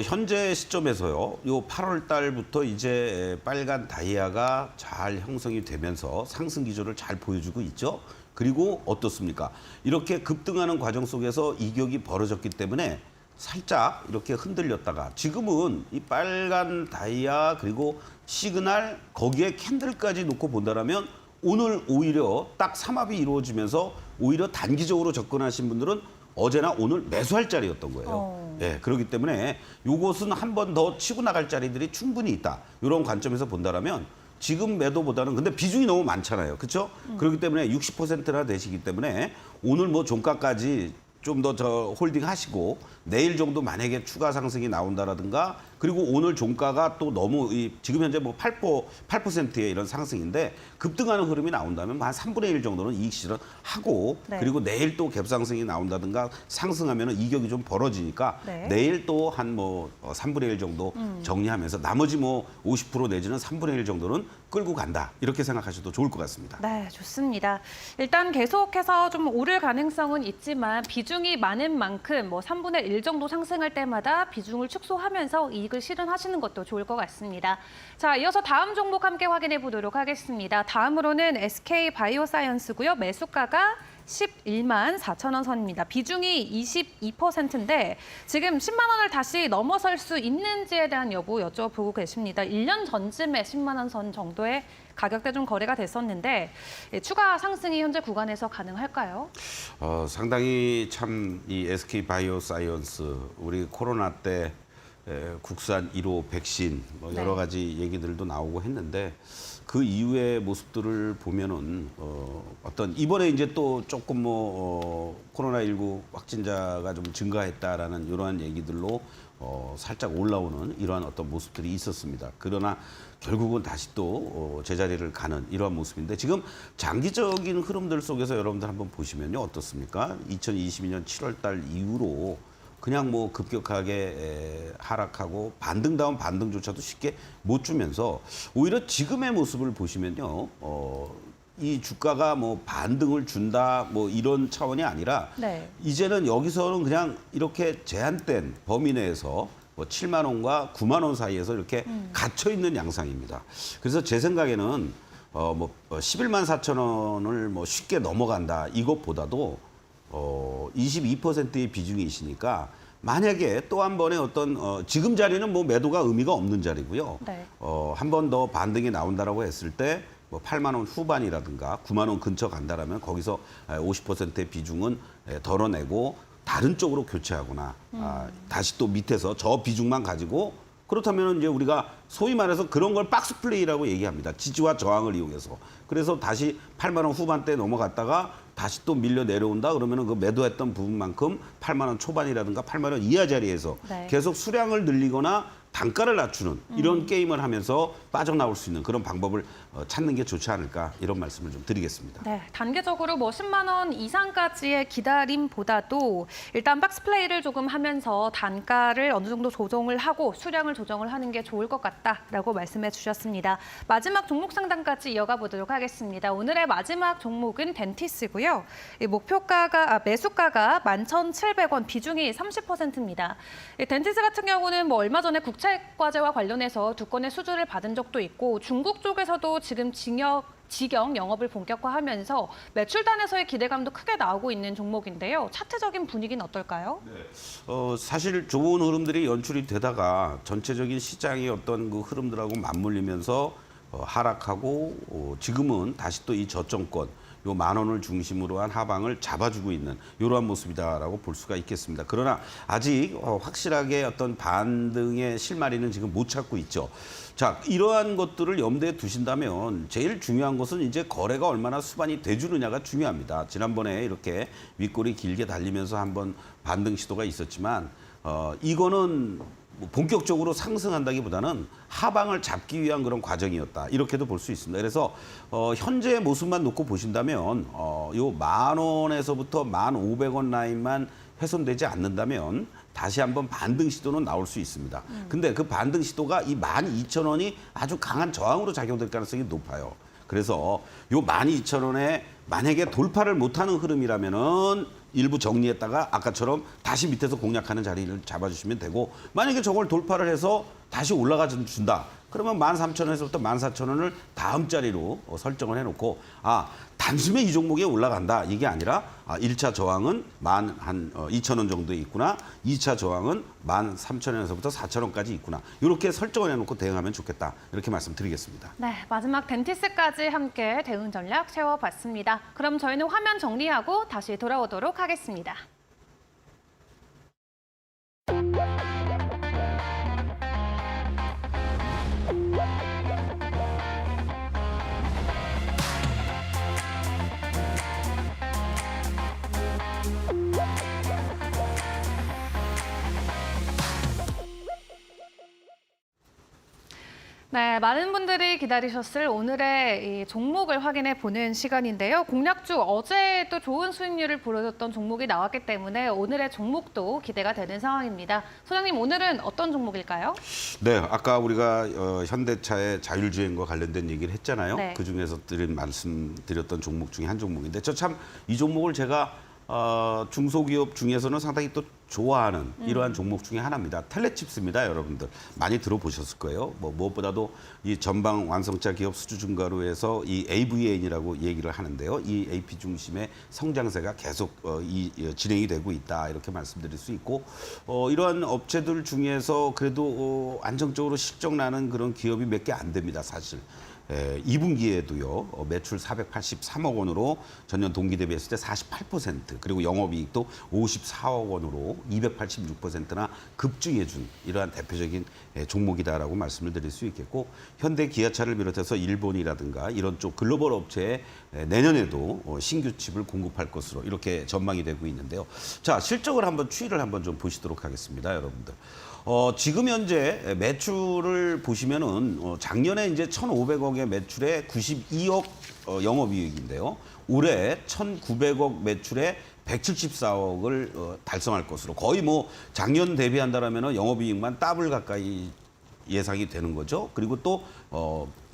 현재 시점에서요, 요 8월 달부터 이제 빨간 다이아가 잘 형성이 되면서 상승 기조를 잘 보여주고 있죠. 그리고 어떻습니까? 이렇게 급등하는 과정 속에서 이격이 벌어졌기 때문에 살짝 이렇게 흔들렸다가 지금은 이 빨간 다이아 그리고 시그널 거기에 캔들까지 놓고 본다라면 오늘 오히려 딱 삼합이 이루어지면서 오히려 단기적으로 접근하신 분들은 어제나 오늘 매수할 자리였던 거예요. 예, 그렇기 때문에 이것은 한 번 더 치고 나갈 자리들이 충분히 있다. 이런 관점에서 본다라면 지금 매도보다는 근데 비중이 너무 많잖아요. 그렇죠? 그렇기 때문에 60%나 되시기 때문에 오늘 뭐 종가까지 좀 더 홀딩 하시고 내일 정도 만약에 추가 상승이 나온다라든가 그리고 오늘 종가가 또 너무 지금 현재 뭐 8%의 이런 상승인데 급등하는 흐름이 나온다면 한 3분의 1 정도는 이익 실현하고 네. 그리고 내일 또 갭상승이 나온다든가 상승하면 이격이 좀 벌어지니까 네. 내일 또 한 뭐 3분의 1 정도 정리하면서 나머지 뭐 50% 내지는 3분의 1 정도는 끌고 간다. 이렇게 생각하셔도 좋을 것 같습니다. 네, 좋습니다. 일단 계속해서 좀 오를 가능성은 있지만 비중이 많은 만큼 뭐 3분의 1 정도 상승할 때마다 비중을 축소하면서 이익을 실현하시는 것도 좋을 것 같습니다. 자, 이어서 다음 종목 함께 확인해 보도록 하겠습니다. 다음으로는 SK 바이오사이언스고요. 매수가가 11만 4천 원 선입니다. 비중이 22%인데 지금 10만 원을 다시 넘어설 수 있는지에 대한 여부 여쭤보고 계십니다. 1년 전쯤에 10만 원 선 정도의 가격대 좀 거래가 됐었는데 추가 상승이 현재 구간에서 가능할까요? 상당히 참 이 SK 바이오사이언스 우리 코로나 때 국산 1호 백신 뭐 여러 네. 가지 얘기들도 나오고 했는데 그 이후의 모습들을 보면은 어떤 이번에 이제 또 조금 코로나19 확진자가 좀 증가했다라는 이러한 얘기들로 살짝 올라오는 이러한 어떤 모습들이 있었습니다. 그러나 결국은 다시 또 제자리를 가는 이러한 모습인데 지금 장기적인 흐름들 속에서 여러분들 한번 보시면요 어떻습니까? 2022년 7월 달 이후로 그냥 뭐 급격하게 하락하고 반등다운 반등조차도 쉽게 못 주면서 오히려 지금의 모습을 보시면요, 이 주가가 뭐 반등을 준다 뭐 이런 차원이 아니라 네. 이제는 여기서는 그냥 이렇게 제한된 범위 내에서 뭐 7만 원과 9만 원 사이에서 이렇게 갇혀 있는 양상입니다. 그래서 제 생각에는 11만 4천 원을 뭐 쉽게 넘어간다 이것보다도 22%의 비중이시니까 만약에 또 한 번의 어떤 지금 자리는 뭐 매도가 의미가 없는 자리고요. 네. 한 번 더 반등이 나온다라고 했을 때 뭐 8만 원 후반이라든가 9만 원 근처 간다라면 거기서 50%의 비중은 덜어내고 다른 쪽으로 교체하거나 다시 또 밑에서 저 비중만 가지고 그렇다면 이제 우리가 소위 말해서 그런 걸 박스 플레이라고 얘기합니다. 지지와 저항을 이용해서. 그래서 다시 8만 원 후반대 넘어갔다가 다시 또 밀려 내려온다 그러면은 그 매도했던 부분만큼 8만 원 초반이라든가 8만 원 이하 자리에서 네. 계속 수량을 늘리거나 단가를 낮추는 이런 게임을 하면서 빠져나올 수 있는 그런 방법을 찾는 게 좋지 않을까 이런 말씀을 좀 드리겠습니다. 네, 단계적으로 뭐 10만 원 이상까지의 기다림보다도 일단 박스 플레이를 조금 하면서 단가를 어느 정도 조정을 하고 수량을 조정을 하는 게 좋을 것 같다라고 말씀해 주셨습니다. 마지막 종목 상담까지 이어가 보도록 하겠습니다. 오늘의 마지막 종목은 덴티스고요. 이 매수가가 11,700원, 비중이 30%입니다. 덴티스 같은 경우는 뭐 얼마 전에 국책과제와 관련해서 두 건의 수주를 받은 적도 있고 중국 쪽에서도 지금 직영 영업을 본격화하면서 매출단에서의 기대감도 크게 나오고 있는 종목인데요. 차트적인 분위기는 어떨까요? 사실 좋은 흐름들이 연출이 되다가 전체적인 시장의 어떤 그 흐름들하고 맞물리면서 하락하고 지금은 다시 또 이 저점권 요 10,000원을 중심으로 한 하방을 잡아주고 있는 이러한 모습이다라고 볼 수가 있겠습니다. 그러나 아직 확실하게 어떤 반등의 실마리는 지금 못 찾고 있죠. 자, 이러한 것들을 염두에 두신다면 제일 중요한 것은 이제 거래가 얼마나 수반이 돼주느냐가 중요합니다. 지난번에 이렇게 윗골이 길게 달리면서 한번 반등 시도가 있었지만 이거는 뭐 본격적으로 상승한다기보다는 하방을 잡기 위한 그런 과정이었다. 이렇게도 볼 수 있습니다. 그래서 현재의 모습만 놓고 보신다면 요 10,000원에서부터 1,500원 라인만 훼손되지 않는다면 다시 한번 반등 시도는 나올 수 있습니다. 근데 그 반등 시도가 이 12,000원이 아주 강한 저항으로 작용될 가능성이 높아요. 그래서 요 12,000원에 만약에 돌파를 못하는 흐름이라면은 일부 정리했다가 아까처럼 다시 밑에서 공략하는 자리를 잡아주시면 되고 만약에 저걸 돌파를 해서 다시 올라가 준다. 그러면 13,000원에서부터 14,000원을 다음 자리로 설정을 해놓고 단숨에 이 종목이 올라간다. 이게 아니라 1차 저항은 12,000원 정도에 있구나. 2차 저항은 13,000원에서부터 4,000원까지 있구나. 이렇게 설정을 해놓고 대응하면 좋겠다. 이렇게 말씀드리겠습니다. 네, 마지막 덴티스까지 함께 대응 전략 세워봤습니다. 그럼 저희는 화면 정리하고 다시 돌아오도록 하겠습니다. 네, 많은 분들이 기다리셨을 오늘의 이 종목을 확인해 보는 시간인데요. 공략주 어제도 좋은 수익률을 보여줬던 종목이 나왔기 때문에 오늘의 종목도 기대가 되는 상황입니다. 소장님, 오늘은 어떤 종목일까요? 네, 아까 우리가 현대차의 자율주행과 관련된 얘기를 했잖아요. 네. 그중에서 말씀드렸던 종목 중에 한 종목인데 저 참 이 종목을 제가 중소기업 중에서는 상당히 또 좋아하는 이러한 종목 중에 하나입니다. 텔레칩스입니다, 여러분들. 많이 들어보셨을 거예요. 뭐 무엇보다도 이 전방 완성차 기업 수주 증가로 해서 이 AVN이라고 얘기를 하는데요. 이 AP 중심의 성장세가 계속 진행이 되고 있다. 이렇게 말씀드릴 수 있고 이러한 업체들 중에서 그래도 안정적으로 실적 나는 그런 기업이 몇 개 안 됩니다, 사실. 2분기에도요 매출 483억 원으로 전년 동기 대비했을 때 48% 그리고 영업이익도 54억 원으로 286%나 급증해준 이러한 대표적인 종목이다라고 말씀을 드릴 수 있겠고 현대 기아차를 비롯해서 일본이라든가 이런 쪽 글로벌 업체에 내년에도 신규 칩을 공급할 것으로 이렇게 전망이 되고 있는데요. 자, 실적을 한번 추이를 한번 좀 보시도록 하겠습니다, 여러분들. 지금 현재 매출을 보시면은 작년에 이제 1,500억의 매출에 92억 영업이익인데요. 올해 1,900억 매출에 174억을 달성할 것으로 거의 뭐 작년 대비한다라면은 영업이익만 더블 가까이 예상이 되는 거죠. 그리고 또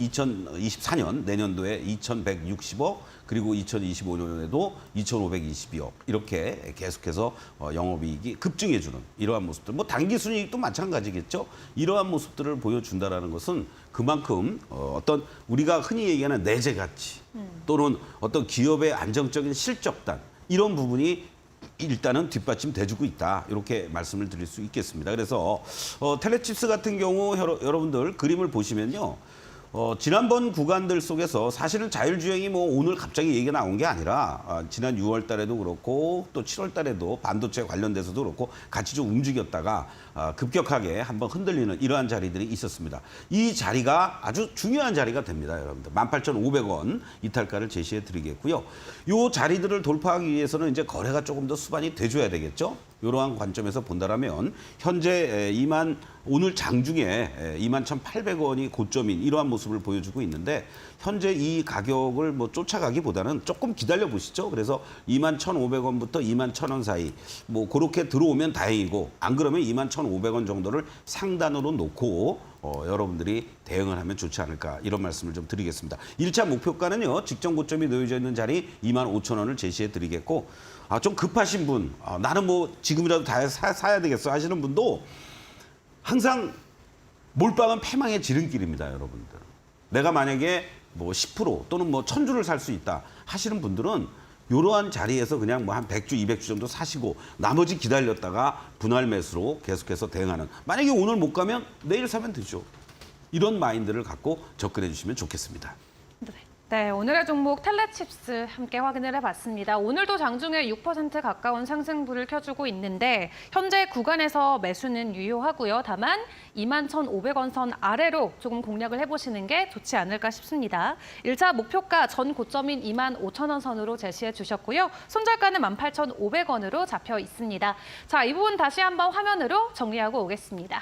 2024년 내년도에 2,160억 그리고 2025년에도 2,522억 이렇게 계속해서 영업이익이 급증해주는 이러한 모습들. 뭐 당기순이익도 마찬가지겠죠. 이러한 모습들을 보여준다라는 것은 그만큼 어떤 우리가 흔히 얘기하는 내재 가치 또는 어떤 기업의 안정적인 실적단 이런 부분이 일단은 뒷받침돼주고 있다 이렇게 말씀을 드릴 수 있겠습니다. 그래서 텔레칩스 같은 경우 여러분들 그림을 보시면요. 지난번 구간들 속에서 사실은 자율주행이 뭐 오늘 갑자기 얘기가 나온 게 아니라 지난 6월 달에도 그렇고 또 7월 달에도 반도체 관련돼서도 그렇고 같이 좀 움직였다가 급격하게 한번 흔들리는 이러한 자리들이 있었습니다. 이 자리가 아주 중요한 자리가 됩니다, 여러분들. 18,500원 이탈가를 제시해 드리겠고요. 이 자리들을 돌파하기 위해서는 이제 거래가 조금 더 수반이 돼줘야 되겠죠. 이러한 관점에서 본다라면 현재 오늘 장중에 21,800원이 고점인 이러한 모습을 보여주고 있는데 현재 이 가격을 뭐 쫓아가기보다는 조금 기다려 보시죠. 그래서 21,500원부터 21,000원 사이 뭐 그렇게 들어오면 다행이고 안 그러면 21,500원 정도를 상단으로 놓고 여러분들이 대응을 하면 좋지 않을까 이런 말씀을 좀 드리겠습니다. 1차 목표가는요. 직전 고점이 놓여져 있는 자리 25,000원을 제시해 드리겠고 좀 급하신 분 나는 뭐 지금이라도 다 사야 되겠어 하시는 분도 항상 몰빵은 패망의 지름길입니다, 여러분들. 내가 만약에 뭐 10% 또는 뭐 1,000주를 살 수 있다 하시는 분들은 이러한 자리에서 그냥 뭐 한 100주, 200주 정도 사시고 나머지 기다렸다가 분할 매수로 계속해서 대응하는. 만약에 오늘 못 가면 내일 사면 되죠. 이런 마인드를 갖고 접근해 주시면 좋겠습니다. 네, 오늘의 종목 텔레칩스 함께 확인을 해봤습니다. 오늘도 장중에 6% 가까운 상승불을 켜주고 있는데 현재 구간에서 매수는 유효하고요. 다만 21,500원 선 아래로 조금 공략을 해보시는 게 좋지 않을까 싶습니다. 1차 목표가 전 고점인 25,000원 선으로 제시해 주셨고요. 손절가는 18,500원으로 잡혀 있습니다. 자, 이 부분 다시 한번 화면으로 정리하고 오겠습니다.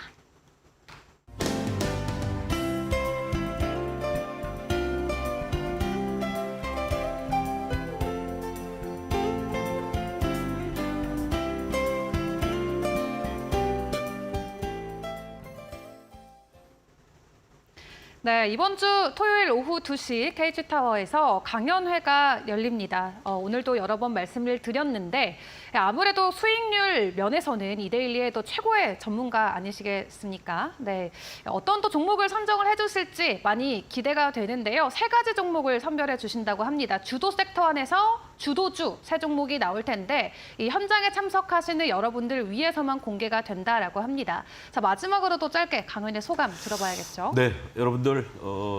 네, 이번 주 토요일 오후 2시 KG타워에서 강연회가 열립니다. 오늘도 여러 번 말씀을 드렸는데 아무래도 수익률 면에서는 이데일리의 최고의 전문가 아니시겠습니까? 네, 어떤 또 종목을 선정을 해주실지 많이 기대가 되는데요. 3가지 종목을 선별해 주신다고 합니다. 주도 섹터 안에서 주도주 3종목이 나올 텐데 이 현장에 참석하시는 여러분들 위해서만 공개가 된다라고 합니다. 자, 마지막으로도 짧게 강연의 소감 들어봐야겠죠. 네, 여러분들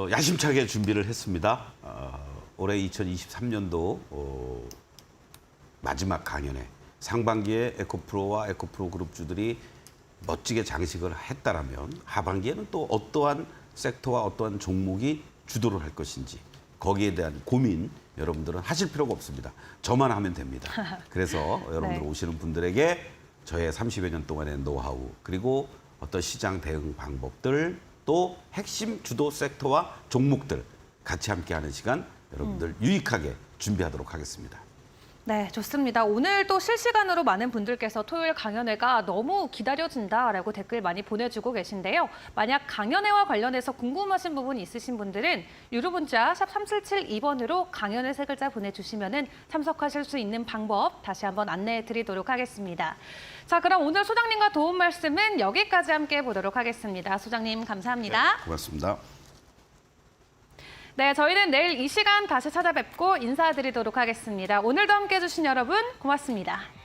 야심차게 준비를 했습니다. 올해 2023년도 마지막 강연에 상반기에 에코프로와 에코프로 그룹주들이 멋지게 장식을 했다라면 하반기에는 또 어떠한 섹터와 어떠한 종목이 주도를 할 것인지 거기에 대한 고민 여러분들은 하실 필요가 없습니다. 저만 하면 됩니다. 그래서 여러분들 네. 오시는 분들에게 저의 30여 년 동안의 노하우 그리고 어떤 시장 대응 방법들 또 핵심 주도 섹터와 종목들 같이 함께하는 시간 여러분들 유익하게 준비하도록 하겠습니다. 네, 좋습니다. 오늘 또 실시간으로 많은 분들께서 토요일 강연회가 너무 기다려진다라고 댓글 많이 보내주고 계신데요. 만약 강연회와 관련해서 궁금하신 부분이 있으신 분들은 유료 문자 샵 3772번으로 강연회 3글자 보내주시면 참석하실 수 있는 방법 다시 한번 안내해 드리도록 하겠습니다. 자, 그럼 오늘 소장님과 도움 말씀은 여기까지 함께 해보도록 하겠습니다. 소장님 감사합니다. 네, 고맙습니다. 네, 저희는 내일 이 시간 다시 찾아뵙고 인사드리도록 하겠습니다. 오늘도 함께해 주신 여러분 고맙습니다.